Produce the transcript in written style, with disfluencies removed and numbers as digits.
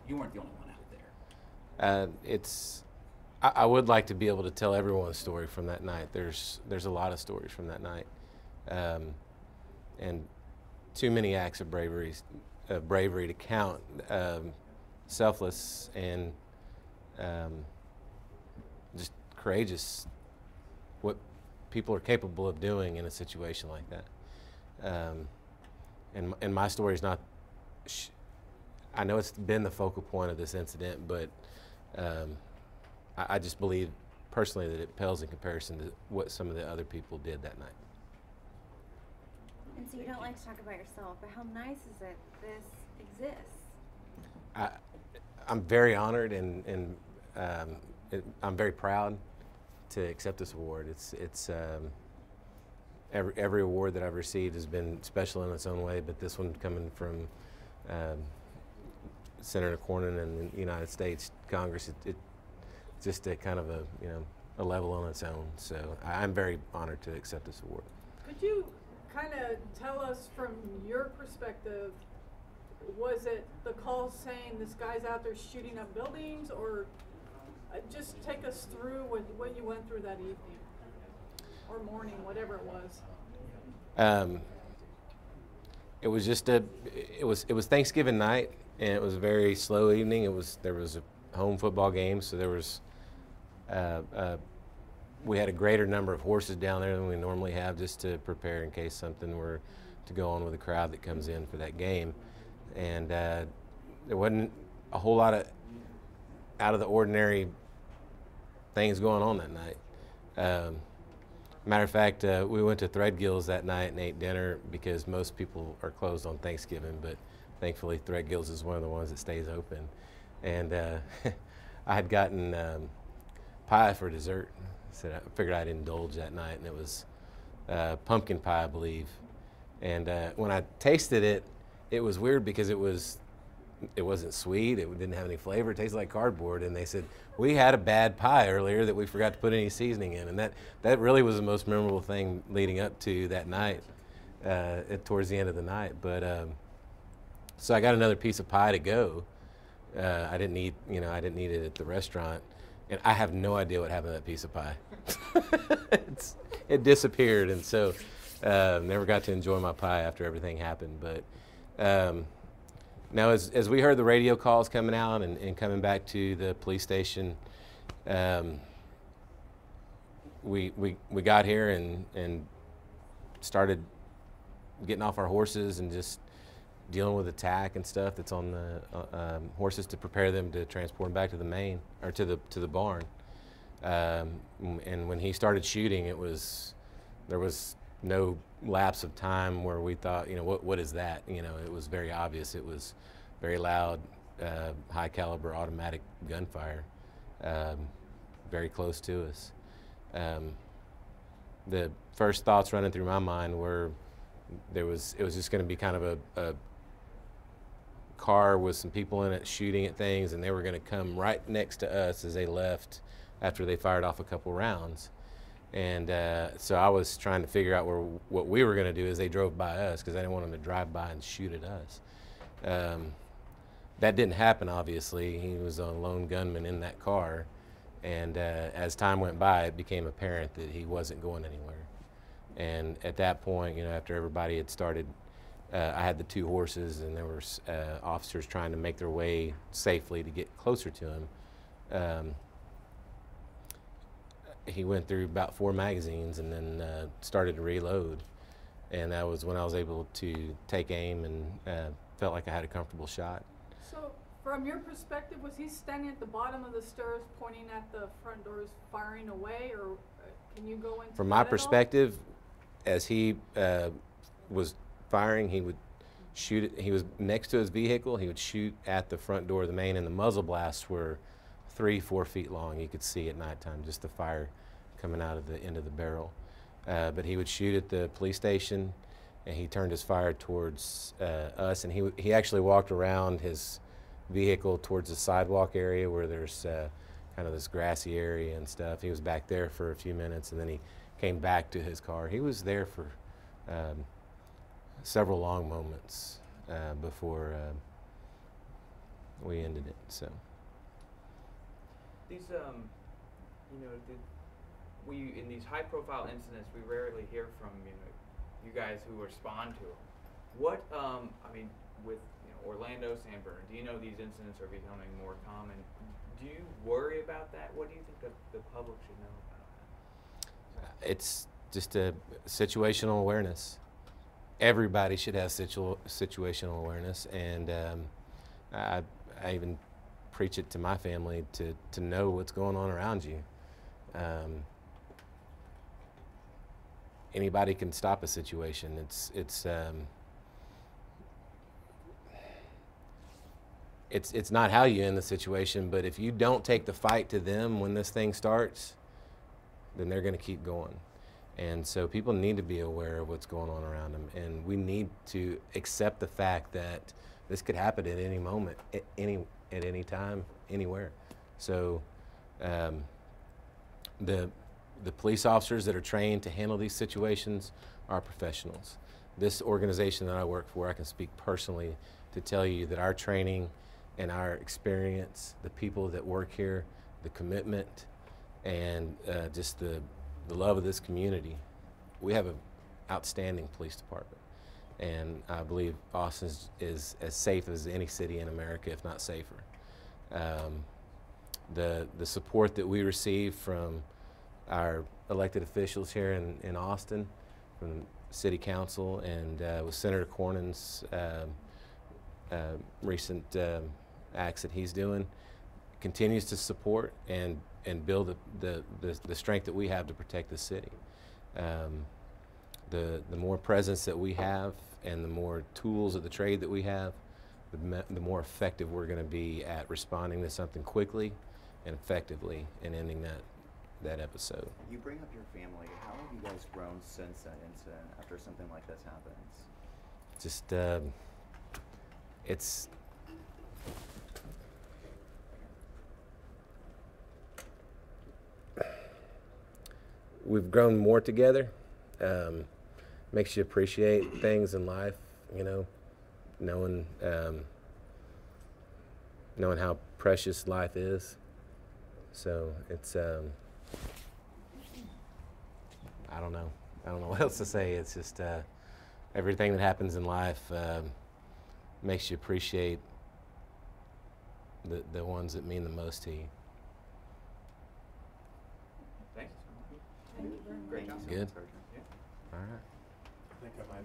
You weren't the only one out there. I would like to be able to tell everyone's story from that night. There's a lot of stories from that night, and too many acts of bravery to count. Selfless and just courageous. What people are capable of doing in a situation like that. And my story is not. I know it's been the focal point of this incident, but I just believe personally that it pales in comparison to what some of the other people did that night. And so you don't like to talk about yourself, but how nice is it this exists? I'm very honored and I'm very proud to accept this award. It's every award that I've received has been special in its own way, but this one coming from Senator Cornyn and the United States Congress, it's just a kind of a level on its own. So I'm very honored to accept this award. Could you kind of tell us from your perspective, was it the call saying this guy's out there shooting up buildings, or just take us through what you went through that evening or morning, whatever it was? It was just it was Thanksgiving night, and it was a very slow evening. There was a home football game, so there was we had a greater number of horses down there than we normally have, just to prepare in case something were to go on with the crowd that comes in for that game. And there wasn't a whole lot of out of the ordinary things going on that night. Matter of fact, we went to Threadgill's that night and ate dinner because most people are closed on Thanksgiving, but thankfully Threadgill's is one of the ones that stays open. And I had gotten pie for dessert, so I figured I'd indulge that night, and it was pumpkin pie, I believe. And when I tasted it, it was weird because it wasn't sweet, it didn't have any flavor, it tasted like cardboard, and they said, we had a bad pie earlier that we forgot to put any seasoning in, and that really was the most memorable thing leading up to that night, towards the end of the night. But so I got another piece of pie to go. I didn't eat it at the restaurant, and I have no idea what happened to that piece of pie. It disappeared, and so never got to enjoy my pie after everything happened. But now, as we heard the radio calls coming out and coming back to the police station, we got here and started getting off our horses and just dealing with the tack and stuff that's on the horses to prepare them to transport them back to the main or to the barn. And when he started shooting, there was no lapse of time where we thought, what is that? It was very obvious. It was very loud, high caliber automatic gunfire, very close to us. The first thoughts running through my mind were it was just going to be kind of a car with some people in it shooting at things, and they were going to come right next to us as they left after they fired off a couple rounds. And so I was trying to figure out what we were going to do as they drove by us, because I didn't want them to drive by and shoot at us. That didn't happen, obviously. He was a lone gunman in that car. And as time went by, it became apparent that he wasn't going anywhere. And at that point, after everybody had started, I had the two horses, and there were officers trying to make their way safely to get closer to him. He went through about 4 magazines and then started to reload. And that was when I was able to take aim and felt like I had a comfortable shot. So from your perspective, was he standing at the bottom of the stairs pointing at the front doors firing away, or can you go into From that my at all? perspective, as he was firing, he would shoot it. He was next to his vehicle. He would shoot at the front door of the main, and the muzzle blasts were 3-4 feet long. You could see at nighttime just the fire coming out of the end of the barrel. But he would shoot at the police station, and he turned his fire towards us, and he actually walked around his vehicle towards the sidewalk area where there's kind of this grassy area and stuff. He was back there for a few minutes, and then he came back to his car. He was there for several long moments before we ended it. So These, you know, we in these high-profile incidents, we rarely hear from you guys who respond to them. What, I mean, with Orlando, San Bernardino, do you know these incidents are becoming more common? Do you worry about that? What do you think the public should know about that? it's just a situational awareness. Everybody should have situational awareness, and I even preach it to my family to know what's going on around you. Anybody can stop a situation. It's not how you end the situation, but if you don't take the fight to them when this thing starts, then they're going to keep going. And so people need to be aware of what's going on around them, and we need to accept the fact that this could happen at any moment, at any time, anywhere. So the police officers that are trained to handle these situations are professionals. This organization that I work for, I can speak personally to tell you that our training and our experience, the people that work here, the commitment, and just the love of this community. We have an outstanding police department, and I believe Austin is as safe as any city in America, if not safer. The support that we receive from our elected officials here in Austin, from City Council, and with Senator Cornyn's recent acts that he's doing, continues to support and build the strength that we have to protect the city. The more presence that we have and the more tools of the trade that we have, the more effective we're going to be at responding to something quickly and effectively and ending that episode. You bring up your family. How have you guys grown since that incident after something like this happens? Just it's we've grown more together. Makes you appreciate things in life, knowing how precious life is. So it's I don't know what else to say. It's just everything that happens in life makes you appreciate the ones that mean the most to you. Thanks. Thank you very much. Great job, Good. Sergeant. All right. I think I might